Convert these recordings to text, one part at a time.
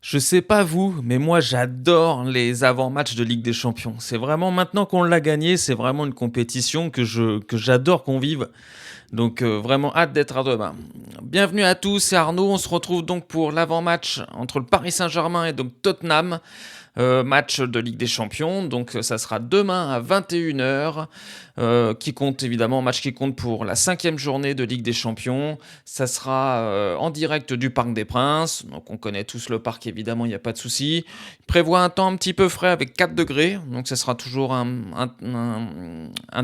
Je sais pas vous, mais moi j'adore les avant-matchs de Ligue des Champions. C'est vraiment maintenant qu'on l'a gagné, c'est vraiment une compétition que j'adore qu'on vive. Donc vraiment hâte d'être à demain. Bienvenue à tous, c'est Arnaud. On se retrouve donc pour l'avant-match entre le Paris Saint-Germain et donc Tottenham. Match de Ligue des Champions, donc ça sera demain à 21h, qui compte évidemment, match qui compte pour la 5e journée de Ligue des Champions. Ça sera en direct du Parc des Princes, donc on connaît tous le parc évidemment, il n'y a pas de souci. Il prévoit un temps un petit peu frais avec 4 degrés, donc ça sera toujours un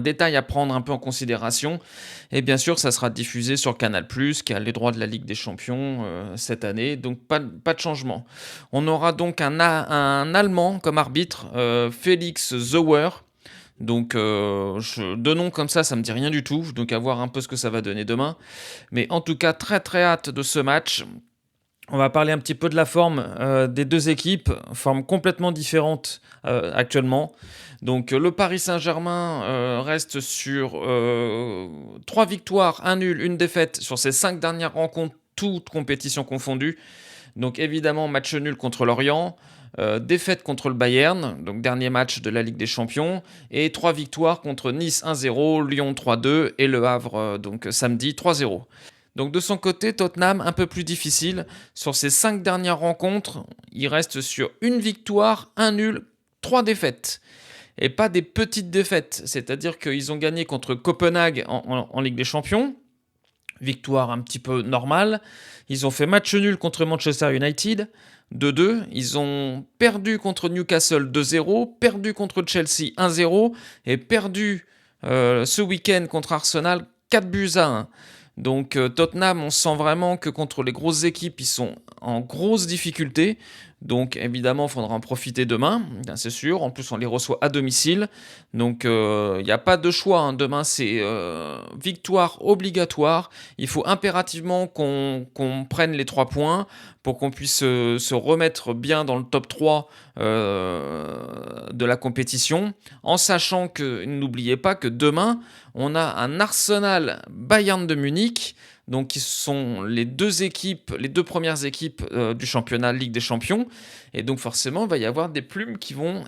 détail à prendre un peu en considération. Et bien sûr, ça sera diffusé sur Canal+, qui a les droits de la Ligue des Champions cette année, donc pas de changement. On aura donc un Allemand comme arbitre, Félix Zauer. Donc, de nom comme ça me dit rien du tout. Donc, à voir un peu ce que ça va donner demain. Mais en tout cas, très très hâte de ce match. On va parler un petit peu de la forme des deux équipes, forme complètement différente actuellement. Donc le Paris Saint-Germain reste sur 3 victoires, 1 nul, 1 défaite sur ses 5 dernières rencontres, toutes compétitions confondues. Donc évidemment, match nul contre Lorient, défaite contre le Bayern, donc dernier match de la Ligue des Champions, et 3 victoires contre Nice 1-0, Lyon 3-2 et Le Havre donc samedi 3-0. Donc de son côté, Tottenham un peu plus difficile. Sur ses 5 dernières rencontres, il reste sur 1 victoire, 1 nul, 3 défaites. Et pas des petites défaites, c'est-à-dire qu'ils ont gagné contre Copenhague en Ligue des Champions, victoire un petit peu normale. Ils ont fait match nul contre Manchester United, 2-2. Ils ont perdu contre Newcastle 2-0, perdu contre Chelsea 1-0 et perdu ce week-end contre Arsenal 4-1. Donc Tottenham, on sent vraiment que contre les grosses équipes, ils sont en grosse difficulté. Donc évidemment, il faudra en profiter demain, c'est sûr. En plus, on les reçoit à domicile. Donc il n'y a pas de choix, hein. Demain, c'est victoire obligatoire. Il faut impérativement qu'on prenne les 3 points pour qu'on puisse se remettre bien dans le top 3 de la compétition. En sachant que, n'oubliez pas que demain, on a un Arsenal Bayern de Munich, donc qui sont les deux premières équipes du championnat Ligue des Champions, et donc forcément il va y avoir des plumes qui vont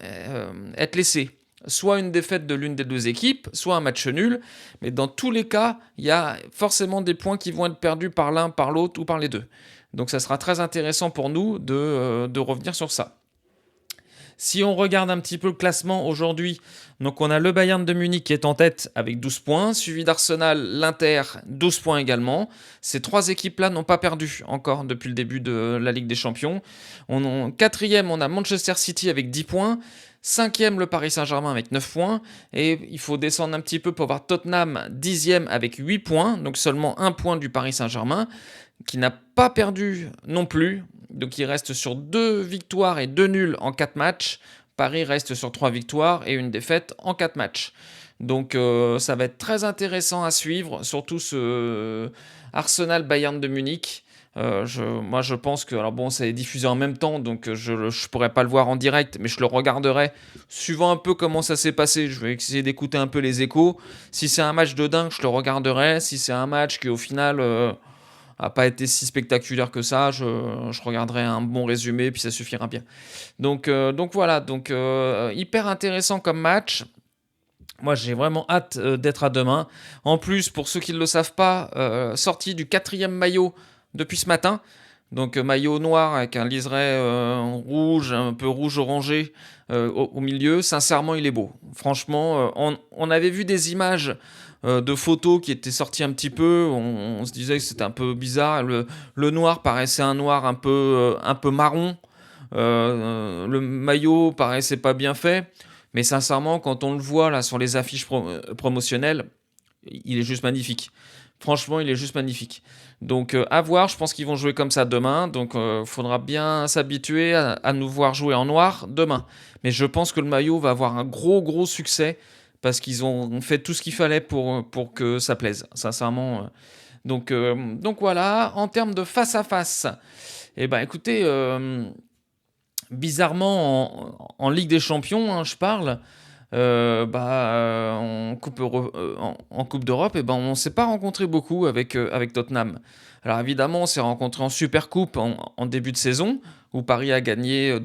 être laissées. Soit une défaite de l'une des deux équipes, soit un match nul, mais dans tous les cas, il y a forcément des points qui vont être perdus par l'un, par l'autre ou par les deux. Donc ça sera très intéressant pour nous de revenir sur ça. Si on regarde un petit peu le classement aujourd'hui, donc on a le Bayern de Munich qui est en tête avec 12 points, suivi d'Arsenal, l'Inter, 12 points également. Ces 3 équipes-là n'ont pas perdu encore depuis le début de la Ligue des Champions. Quatrième, on a Manchester City avec 10 points. 5e, le Paris Saint-Germain avec 9 points. Et il faut descendre un petit peu pour voir Tottenham 10e avec 8 points, donc seulement 1 point du Paris Saint-Germain, qui n'a pas perdu non plus. Donc il reste sur 2 victoires et 2 nuls en 4 matchs. Paris reste sur 3 victoires et 1 défaite en 4 matchs. Donc ça va être très intéressant à suivre, surtout ce Arsenal Bayern de Munich. Moi je pense que, alors bon, ça est diffusé en même temps, donc je pourrais pas le voir en direct, mais je le regarderai suivant un peu comment ça s'est passé. Je vais essayer d'écouter un peu les échos. Si c'est un match de dingue, je le regarderai. Si c'est un match qui au final a pas été si spectaculaire que ça, je regarderai un bon résumé, puis ça suffira bien. Donc voilà, hyper intéressant comme match. Moi, j'ai vraiment hâte d'être à demain. En plus, pour ceux qui ne le savent pas, sorti du 4e maillot depuis ce matin. Donc maillot noir avec un liseré rouge, un peu rouge-orangé au milieu. Sincèrement, il est beau. Franchement, on avait vu des images de photos qui étaient sorties un petit peu. On se disait que c'était un peu bizarre. Le noir paraissait un noir un peu marron. Le maillot paraissait pas bien fait. Mais sincèrement, quand on le voit là sur les affiches promotionnelles, il est juste magnifique. Franchement, il est juste magnifique. Donc à voir, je pense qu'ils vont jouer comme ça demain. Donc il faudra bien s'habituer à nous voir jouer en noir demain. Mais je pense que le maillot va avoir un gros succès parce qu'ils ont fait tout ce qu'il fallait pour que ça plaise, sincèrement. Donc voilà, en termes de face à face, eh ben écoutez, bizarrement en Ligue des Champions, hein, je parle, en Coupe d'Europe, et ben, on s'est pas rencontré beaucoup avec Tottenham. Alors évidemment, on s'est rencontré en Supercoupe en début de saison, où Paris a gagné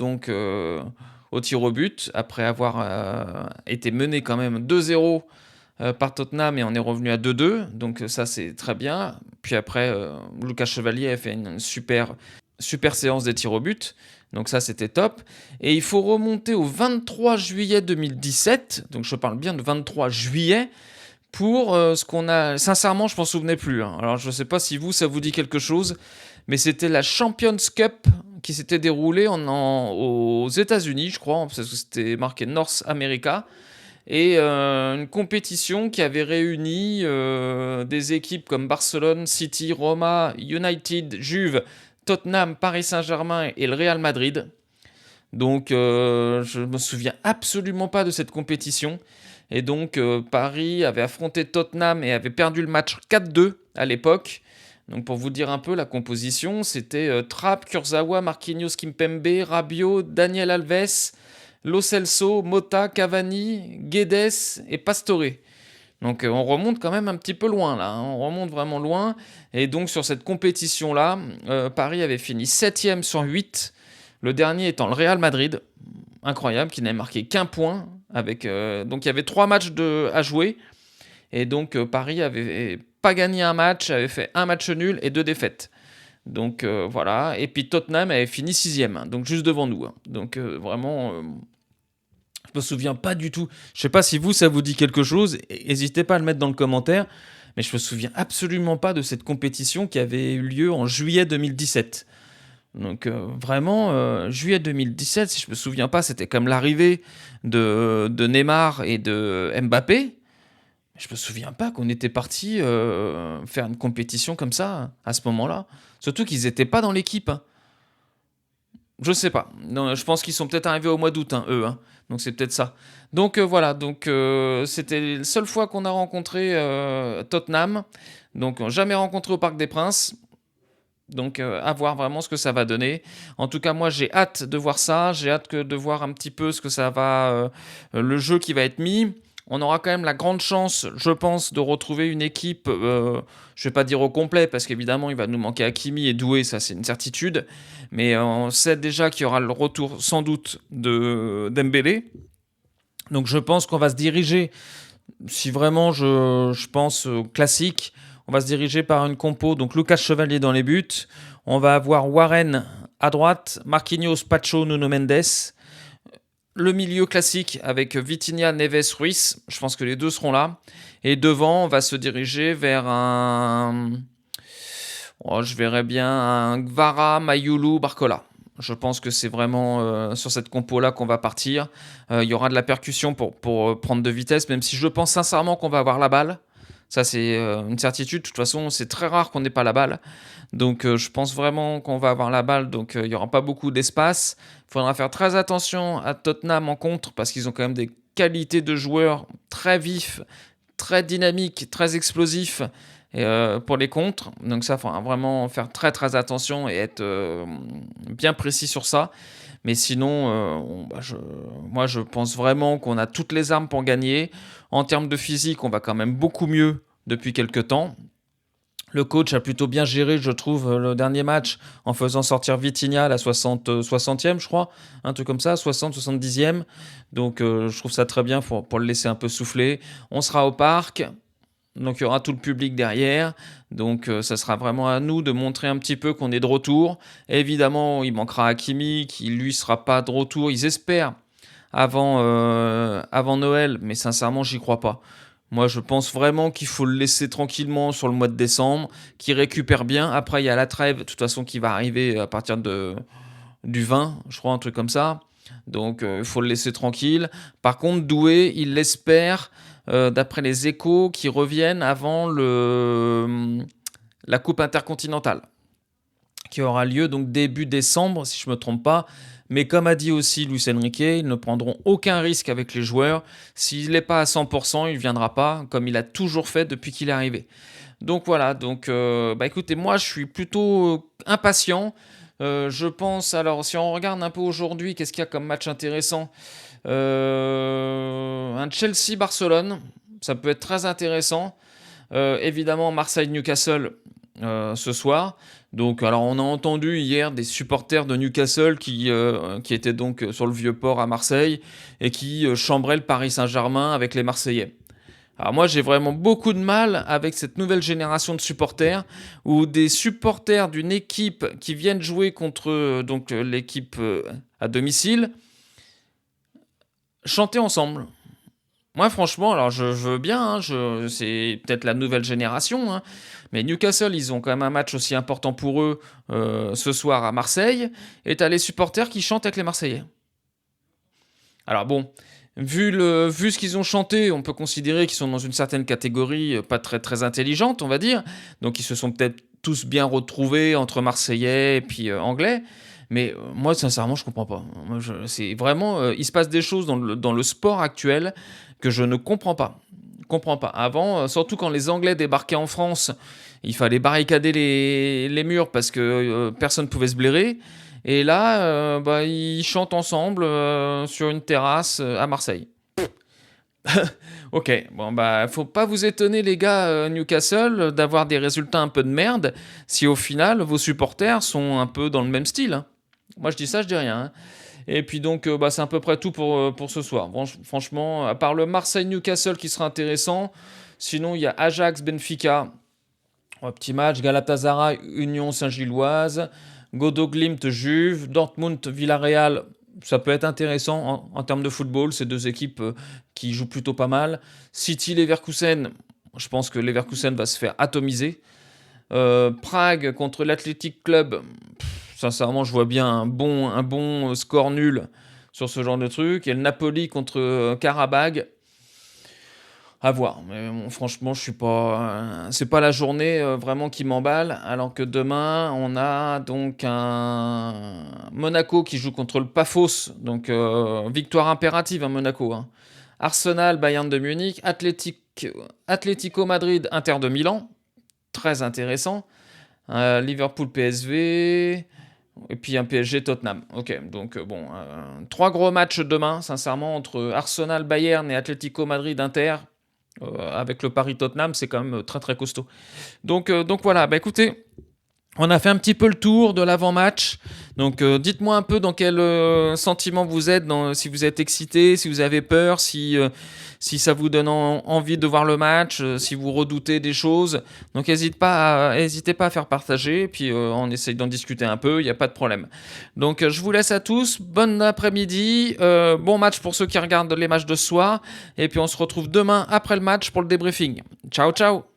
au tir au but, après avoir été mené quand même 2-0 par Tottenham, et on est revenu à 2-2, donc ça c'est très bien. Puis après, Lucas Chevalier a fait une super séance des tirs au but, donc ça c'était top. Et il faut remonter au 23 juillet 2017, donc je parle bien de 23 juillet, pour ce qu'on a... Sincèrement, je m'en souvenais plus, hein. Alors je ne sais pas si ça vous dit quelque chose, mais c'était la Champions Cup qui s'était déroulée aux États-Unis, je crois, parce que c'était marqué North America, et une compétition qui avait réuni des équipes comme Barcelone, City, Roma, United, Juve, Tottenham, Paris Saint-Germain et le Real Madrid. Donc je me souviens absolument pas de cette compétition. Et donc Paris avait affronté Tottenham et avait perdu le match 4-2 à l'époque. Donc pour vous dire un peu la composition, c'était Trapp, Kurzawa, Marquinhos, Kimpembe, Rabiot, Daniel Alves, Lo Celso, Mota, Cavani, Guedes et Pastore. Donc on remonte quand même un petit peu loin là, hein. On remonte vraiment loin. Et donc sur cette compétition-là, Paris avait fini 7ème sur 8. Le dernier étant le Real Madrid, incroyable, qui n'avait marqué qu'un point. Donc il y avait 3 matchs à jouer. Et donc Paris avait pas gagné un match, avait fait un match nul et 2 défaites. Donc voilà. Et puis Tottenham avait fini 6ème, hein, donc juste devant nous, hein. Donc vraiment... je me souviens pas du tout. Je sais pas si ça vous dit quelque chose. N'hésitez pas à le mettre dans le commentaire. Mais je me souviens absolument pas de cette compétition qui avait eu lieu en juillet 2017. Donc vraiment, juillet 2017, si je me souviens pas, c'était comme l'arrivée de Neymar et de Mbappé. Je me souviens pas qu'on était parti faire une compétition comme ça à ce moment-là. Surtout qu'ils étaient pas dans l'équipe, hein. Je sais pas. Non, je pense qu'ils sont peut-être arrivés au mois d'août, hein, eux, hein. Donc c'est peut-être ça. Donc voilà. Donc c'était la seule fois qu'on a rencontré Tottenham. Donc jamais rencontré au Parc des Princes. Donc à voir vraiment ce que ça va donner. En tout cas, moi j'ai hâte de voir ça. J'ai hâte de voir un petit peu ce que ça va, le jeu qui va être mis. On aura quand même la grande chance, je pense, de retrouver une équipe, je ne vais pas dire au complet, parce qu'évidemment, il va nous manquer Hakimi et Doué, ça c'est une certitude. Mais on sait déjà qu'il y aura le retour, sans doute, de Dembélé. Donc je pense qu'on va se diriger, si vraiment je pense classique, on va se diriger par une compo. Donc Lucas Chevalier dans les buts. On va avoir Warren à droite, Marquinhos, Pacho, Nuno Mendes. Le milieu classique avec Vitinha, Neves, Ruiz. Je pense que les deux seront là. Et devant, on va se diriger vers je verrais bien un Gvara, Mayulu, Barcola. Je pense que c'est vraiment sur cette compo-là qu'on va partir. Il y aura de la percussion pour prendre de vitesse, même si je pense sincèrement qu'on va avoir la balle. Ça, c'est une certitude. De toute façon, c'est très rare qu'on n'ait pas la balle. Donc, je pense vraiment qu'on va avoir la balle. Donc, il n'y aura pas beaucoup d'espace. Il faudra faire très attention à Tottenham en contre, parce qu'ils ont quand même des qualités de joueurs très vifs, très dynamiques, très explosifs pour les contres. Donc ça, il faudra vraiment faire très très attention et être bien précis sur ça. Mais sinon, moi je pense vraiment qu'on a toutes les armes pour gagner. En termes de physique, on va quand même beaucoup mieux depuis quelques temps. Le coach a plutôt bien géré, je trouve, le dernier match en faisant sortir Vitinha à la 60e, je crois. Un truc comme ça, 60, 70e. Donc je trouve ça très bien pour le laisser un peu souffler. On sera au parc. Donc il y aura tout le public derrière. Donc ça sera vraiment à nous de montrer un petit peu qu'on est de retour. Et évidemment, il manquera Hakimi qui lui sera pas de retour. Ils espèrent avant Noël, mais sincèrement, j'y crois pas. Moi, je pense vraiment qu'il faut le laisser tranquillement sur le mois de décembre, qu'il récupère bien. Après, il y a la trêve, de toute façon, qui va arriver à partir du 20, je crois, un truc comme ça. Donc, il faut le laisser tranquille. Par contre, Doué, il l'espère, d'après les échos, qui reviennent avant la Coupe intercontinentale, qui aura lieu donc début décembre, si je ne me trompe pas. Mais comme a dit aussi Luis Enrique, ils ne prendront aucun risque avec les joueurs. S'il n'est pas à 100%, il ne viendra pas, comme il a toujours fait depuis qu'il est arrivé. Donc voilà, donc écoutez, moi je suis plutôt impatient. Je pense, alors si on regarde un peu aujourd'hui, qu'est-ce qu'il y a comme match intéressant? Un Chelsea-Barcelone, ça peut être très intéressant. Évidemment, Marseille-Newcastle ce soir. Donc, alors, on a entendu hier des supporters de Newcastle qui étaient donc sur le Vieux-Port à Marseille et qui chambraient le Paris Saint-Germain avec les Marseillais. Alors moi, j'ai vraiment beaucoup de mal avec cette nouvelle génération de supporters, où des supporters d'une équipe qui viennent jouer contre l'équipe à domicile chanter ensemble. Moi, franchement, alors je veux bien, hein, c'est peut-être la nouvelle génération, hein, mais Newcastle, ils ont quand même un match aussi important pour eux ce soir à Marseille, et t'as les supporters qui chantent avec les Marseillais. Alors bon, vu ce qu'ils ont chanté, on peut considérer qu'ils sont dans une certaine catégorie pas très très intelligente, on va dire. Donc ils se sont peut-être tous bien retrouvés entre Marseillais et puis Anglais. Mais moi, sincèrement, je comprends pas. C'est vraiment, il se passe des choses dans le sport actuel que je ne comprends pas. Comprends pas. Avant, surtout quand les Anglais débarquaient en France, il fallait barricader les murs parce que personne ne pouvait se blairer. Et là, bah, ils chantent ensemble sur une terrasse à Marseille. Ok, bon bah faut pas vous étonner les gars Newcastle d'avoir des résultats un peu de merde si au final vos supporters sont un peu dans le même style, hein. Moi je dis ça, je dis rien, hein. Et puis donc bah, c'est à peu près tout pour ce soir. Bon, franchement, à part le Marseille-Newcastle qui sera intéressant, sinon il y a Ajax-Benfica, un petit match, Galatasaray, Union Saint-Gilloise, Godo Glimt, Juve, Dortmund, Villarreal. Ça peut être intéressant en termes de football, ces deux équipes qui jouent plutôt pas mal. City, Leverkusen, je pense que Leverkusen va se faire atomiser. Prague contre l'Athletic Club, sincèrement, je vois bien un bon score nul sur ce genre de truc. Et le Napoli contre Karabag, à voir. Mais bon, franchement, je suis pas. C'est pas la journée vraiment qui m'emballe. Alors que demain, on a donc un Monaco qui joue contre le Pafos. Donc victoire impérative à Monaco, hein. Arsenal, Bayern de Munich, Atlético Madrid, Inter de Milan. Très intéressant. Liverpool, PSV. Et puis un PSG Tottenham. Ok, donc bon, trois gros matchs demain, sincèrement, entre Arsenal, Bayern et Atlético Madrid, Inter. Avec le Paris Tottenham, c'est quand même très très costaud. Donc voilà, bah écoutez, on a fait un petit peu le tour de l'avant-match. Donc dites-moi un peu dans quel sentiment vous êtes, si vous êtes excité, si vous avez peur, si ça vous donne envie de voir le match, si vous redoutez des choses. Donc n'hésitez pas à faire partager, et puis on essaye d'en discuter un peu, il n'y a pas de problème. Donc je vous laisse à tous, bon après-midi, bon match pour ceux qui regardent les matchs de ce soir, et puis on se retrouve demain après le match pour le débriefing. Ciao ciao.